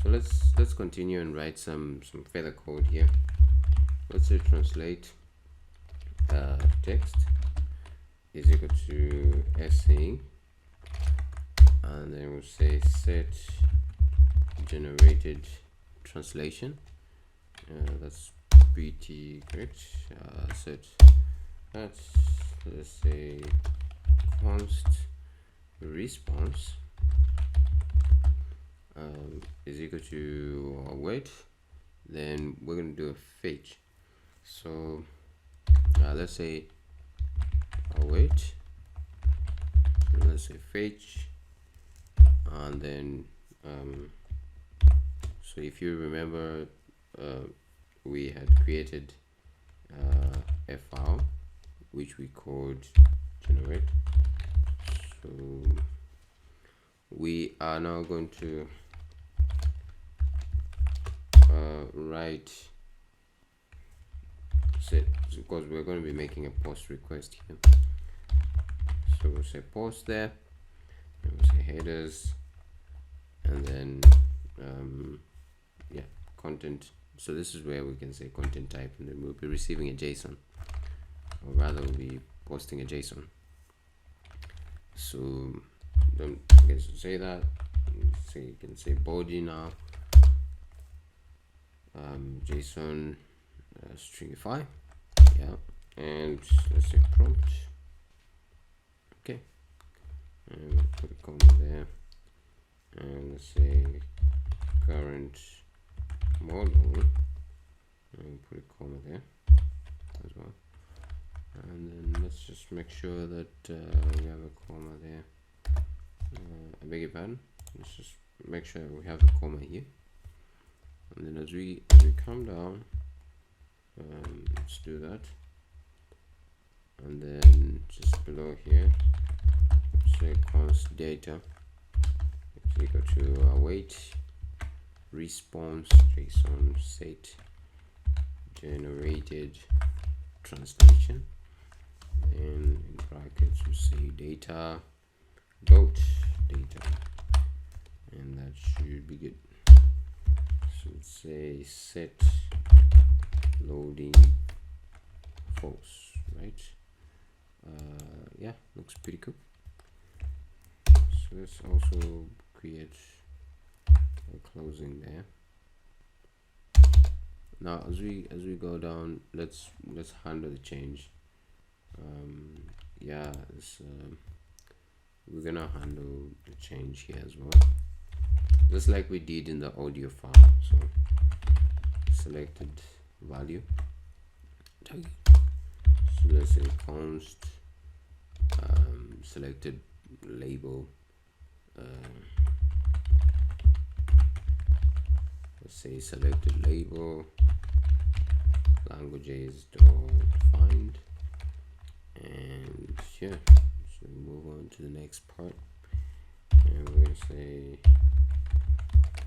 So let's continue and write some further code here. Let's say translate text is equal to sa, and then we'll say set generated translation. That's pretty great. Set let's say const response is equal to await. Then we're going to do a fetch. So let's say await, let's say fetch, and then so if you remember, we had created a file which we called generate. So we are now going to write set, because we're going to be making a post request here. So we'll say post there, and we'll say headers, and then yeah, content. So this is where we can say content type, and then we'll be receiving a JSON, or rather we'll be posting a JSON. So don't forget to say that. So you can say body now, JSON stringify, yeah, and let's say prompt. Okay, and we'll put a comma there, and let's say current model, and put a comma there as well. And then let's just make sure that we have a comma there. I beg your pardon. Let's just make sure we have a comma here. And then as we come down, let's do that. And then just below here, let's say const data is equal to await response JSON set generated translation, and in brackets we say data dot data, and that should be good. So let's say set loading false, right? Yeah, looks pretty cool. So let's also create a closing there. Now as we go down, let's handle the change. Yeah, we're gonna handle the change here as well, just like we did in the audio file. So selected value, so let's say const selected label, let's say selected label languages dot find, and yeah, so move on to the next part, and we're gonna say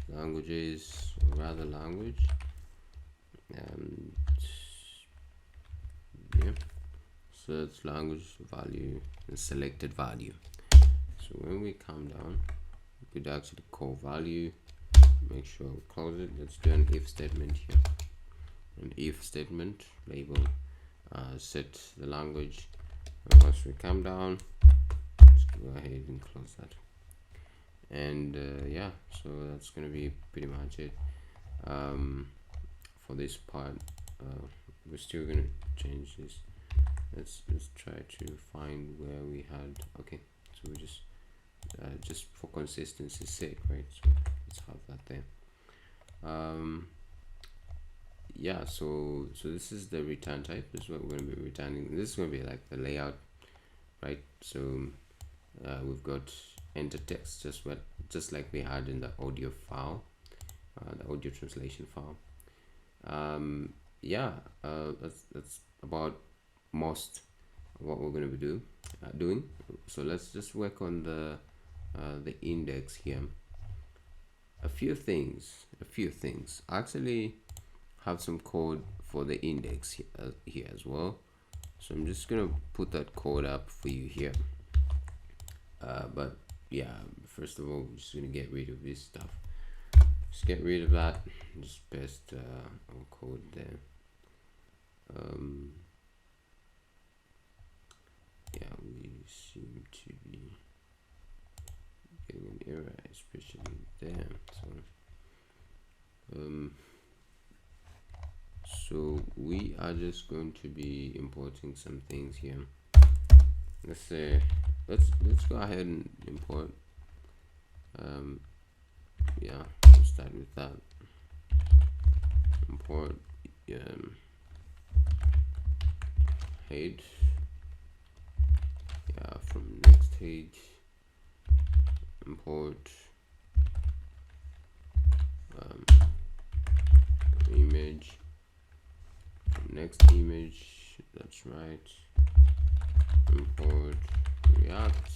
languages, or rather language, yeah, so it's language value and selected value. So when we come down, we could actually call value, make sure we close it. Let's do an if statement here, an if statement label, set the language. Once we come down, let's go ahead and close that. And yeah, so that's gonna be pretty much it for this part. We're still gonna change this. Let's try to find where we had. Okay, so we just for consistency's sake, right? So let's have that there. Yeah, so this is the return type. This is what we're going to be returning. This is going to be like the layout, right? So we've got enter text, just like we had in the audio file, the audio translation file. Yeah, that's about most of what we're going to be doing. So let's just work on the index here. a few things. I actually have some code for the index here as well, so I'm just gonna put that code up for you here. But yeah, first of all, I'm just gonna get rid of this stuff. Just get rid of that. Just paste our code there. Yeah, we seem to be getting an error, especially there. So we are just going to be importing some things here. Let's say let's go ahead and import. Yeah, we'll start with that. Import head. Yeah, from next head. Import image from next image. That's right. Import React.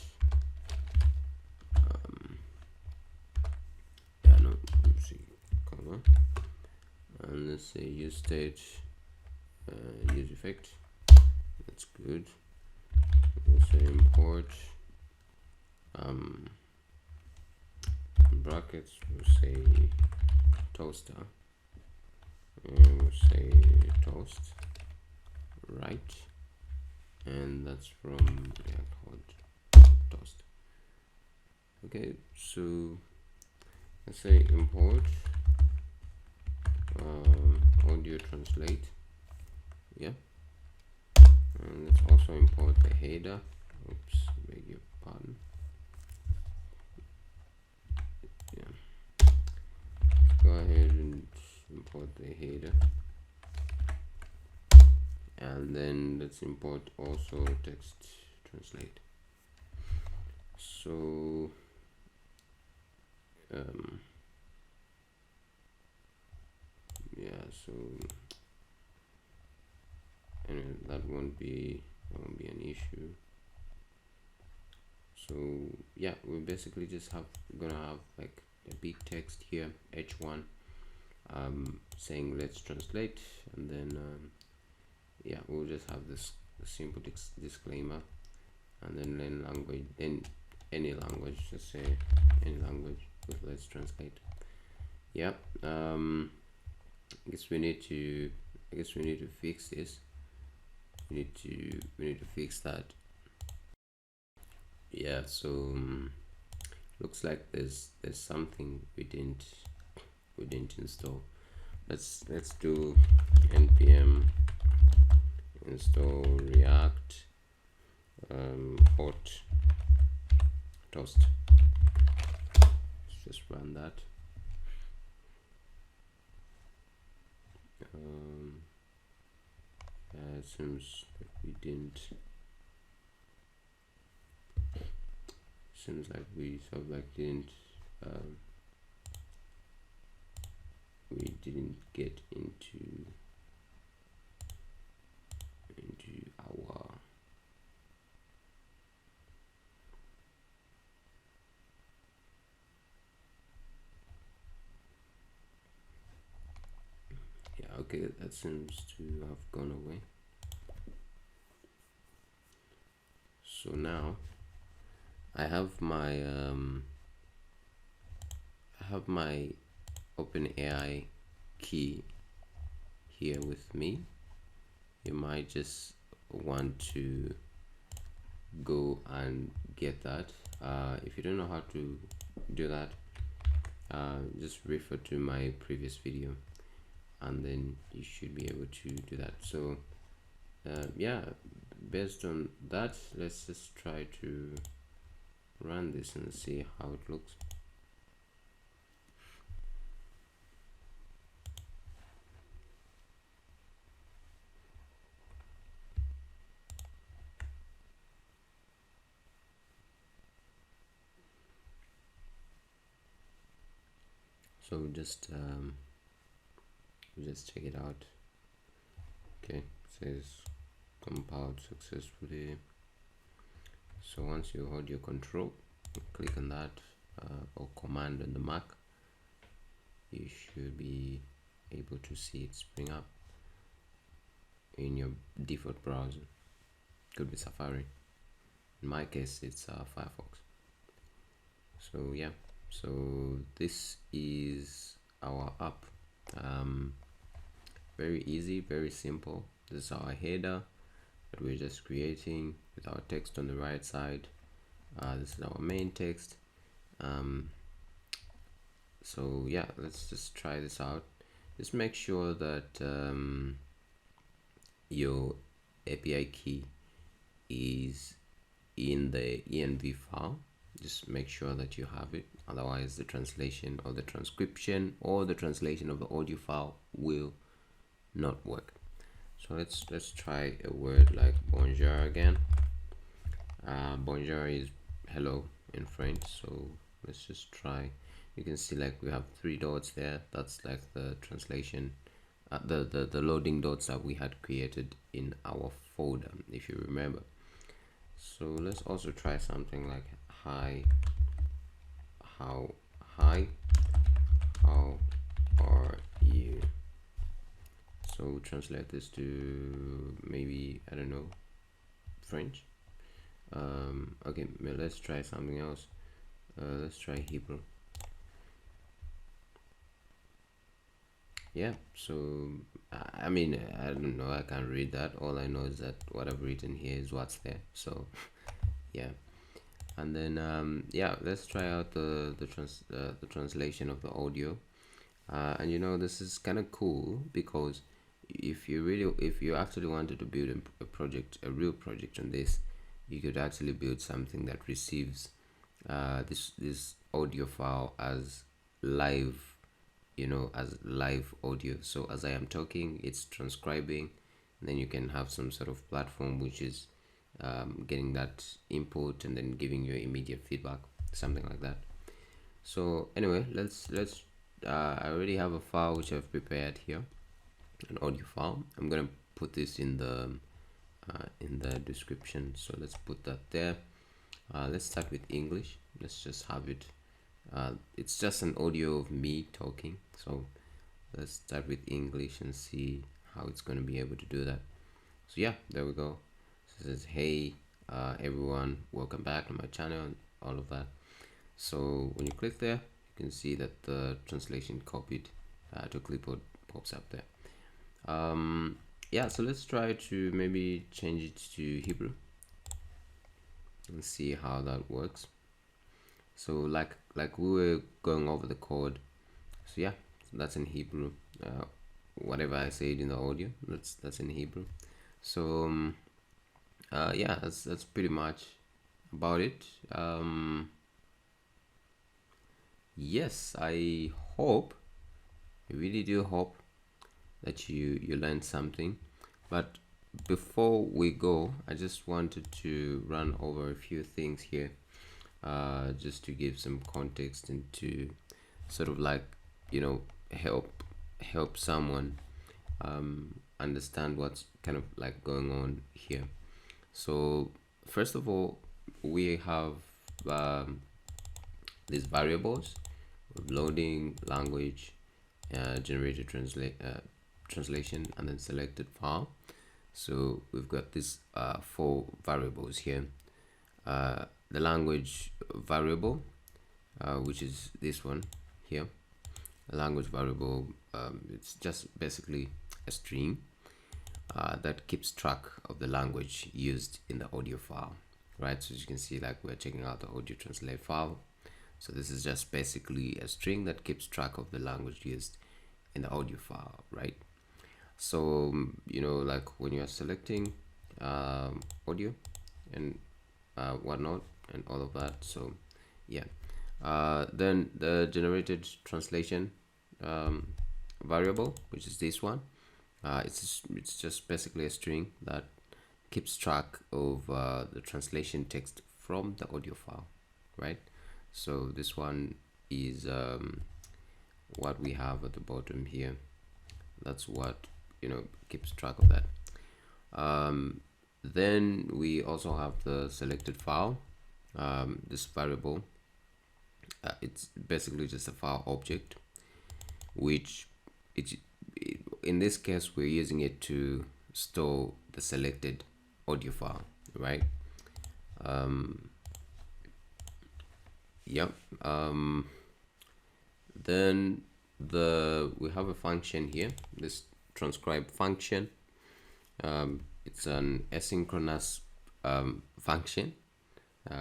Yeah, no, let's see, comma, and let's say use state, use effect. That's good. Let's say import brackets. We'll say toaster, and we'll say toast, right? And that's from React toast. Okay, so let's say import AudioTranslate. Yeah, and let's also import the header. Oops, beg your pardon. Yeah, let's go ahead and import the header, and then let's import also TextTranslate. So yeah, so anyway, that won't be an issue. So yeah, we basically just gonna have like a big text here, h1, saying let's translate, and then yeah, we'll just have this simple disclaimer, and then any language, just say any language with let's translate. Yeah, I guess we need to fix this. We need to fix that. Yeah, so looks like there's something we didn't install. Let's do npm install react hot toast. Let's just run that. Yeah, it seems like we didn't. Seems like we sort of like didn't. We didn't get into our yeah, okay, that seems to have gone away. So now I have my OpenAI key here with me. You might just want to go and get that. If you don't know how to do that, just refer to my previous video, and then you should be able to do that. So yeah, based on that, let's just try to run this and see how it looks. So just check it out. Okay, it says compiled successfully. So once you hold your control, click on that or command on the Mac, you should be able to see it spring up in your default browser. Could be Safari. In my case, it's Firefox. So yeah, so this is our app. Very easy, very simple. This is our header that we're just creating with our text on the right side. This is our main text. So yeah, let's just try this out. Just make sure that your API key is in the env file. Just make sure that you have it, otherwise the translation or the transcription or the translation of the audio file will not work. So let's try a word like bonjour again. Bonjour is hello in French, so let's just try. You can see like we have 3 dots there. That's like the translation, the loading dots that we had created in our folder, if you remember. So let's also try something like hi, how are you? So translate this to maybe, I don't know, French. Okay, let's try something else. Let's try Hebrew. Yeah, so I mean, I don't know, I can't read that. All I know is that what I've written here is what's there. So yeah, and then yeah, let's try out the translation of the audio. And you know, this is kind of cool because if you actually wanted to build a real project on this, you could actually build something that receives this audio file as live, you know, as live audio. So as I am talking, it's transcribing, and then you can have some sort of platform which is getting that input and then giving you immediate feedback, something like that. So anyway, let's I already have a file which I've prepared here, an audio file. I'm gonna put this in the description, so let's put that there. Let's start with English. Let's just have it. It's just an audio of me talking, so let's start with English and see how it's going to be able to do that. So yeah, there we go. So it says, hey everyone, welcome back to my channel, all of that. So when you click there, you can see that the translation copied to clipboard pops up there. Yeah, so let's try to maybe change it to Hebrew and see how that works. So like we were going over the code. So yeah, so that's in Hebrew. Whatever I said in the audio, that's in Hebrew. So yeah, that's pretty much about it. Yes, I really do hope that you learned something. But before we go, I just wanted to run over a few things here, just to give some context and to sort of like, you know, help someone understand what's kind of like going on here. So first of all, we have these variables with loading, language, generated translation, and then selected file. So we've got these 4 variables here. The language variable, which is this one here. A language variable, it's just basically a string that keeps track of the language used in the audio file, right? So as you can see, like we're checking out the AudioTranslate file. So this is just basically a string that keeps track of the language used in the audio file, right? So you know, like when you are selecting audio and whatnot and all of that. So yeah, then the generated translation variable, which is this one, it's just basically a string that keeps track of the translation text from the audio file, right? So this one is what we have at the bottom here. That's what, you know, keeps track of that. Then we also have the selected file. This variable, it's basically just a file object. which in this case we're using it to store the selected audio file, right? Yep. Then we have a function here, this transcribe function. It's an asynchronous function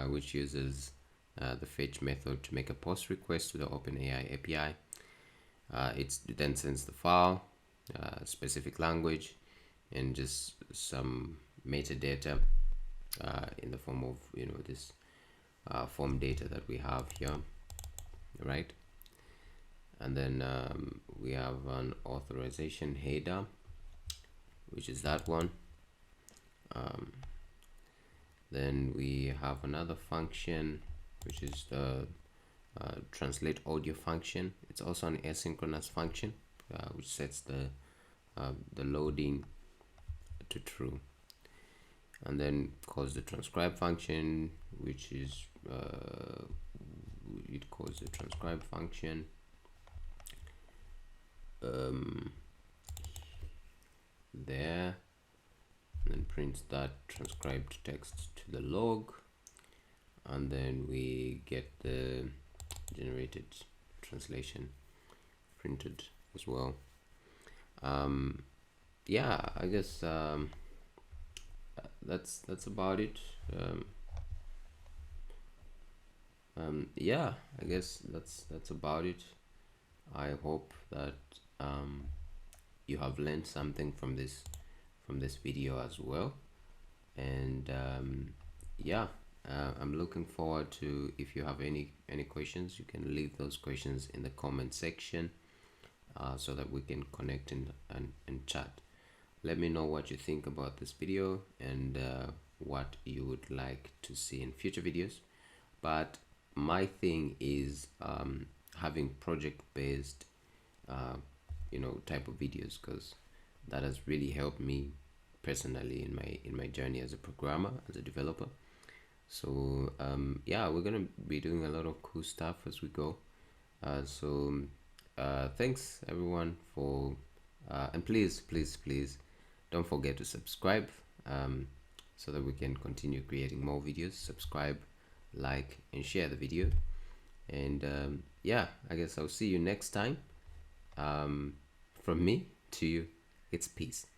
which uses the fetch method to make a post request to the OpenAI API. It then sends the file, specific language, and just some metadata in the form of this form data that we have here, right? And then we have an authorization header, which is that one. Then we have another function, which is the translate audio function. It's also an asynchronous function, which sets the loading to true. And then calls the transcribe function, which is it calls the transcribe function there, and then prints that transcribed text to the log, and then we get the generated translation printed as well. Yeah, I guess that's about it. Yeah, I guess that's about it. I hope that you have learned something from this video as well, and yeah, I'm looking forward to, if you have any questions, you can leave those questions in the comment section so that we can connect and chat. Let me know what you think about this video and what you would like to see in future videos. But my thing is having project-based type of videos, because that has really helped me personally in my journey as a programmer, as a developer. So yeah, we're gonna be doing a lot of cool stuff as we go. So thanks everyone for and please don't forget to subscribe so that we can continue creating more videos. Subscribe, like, and share the video. And yeah, I guess I'll see you next time. From me to you, it's peace.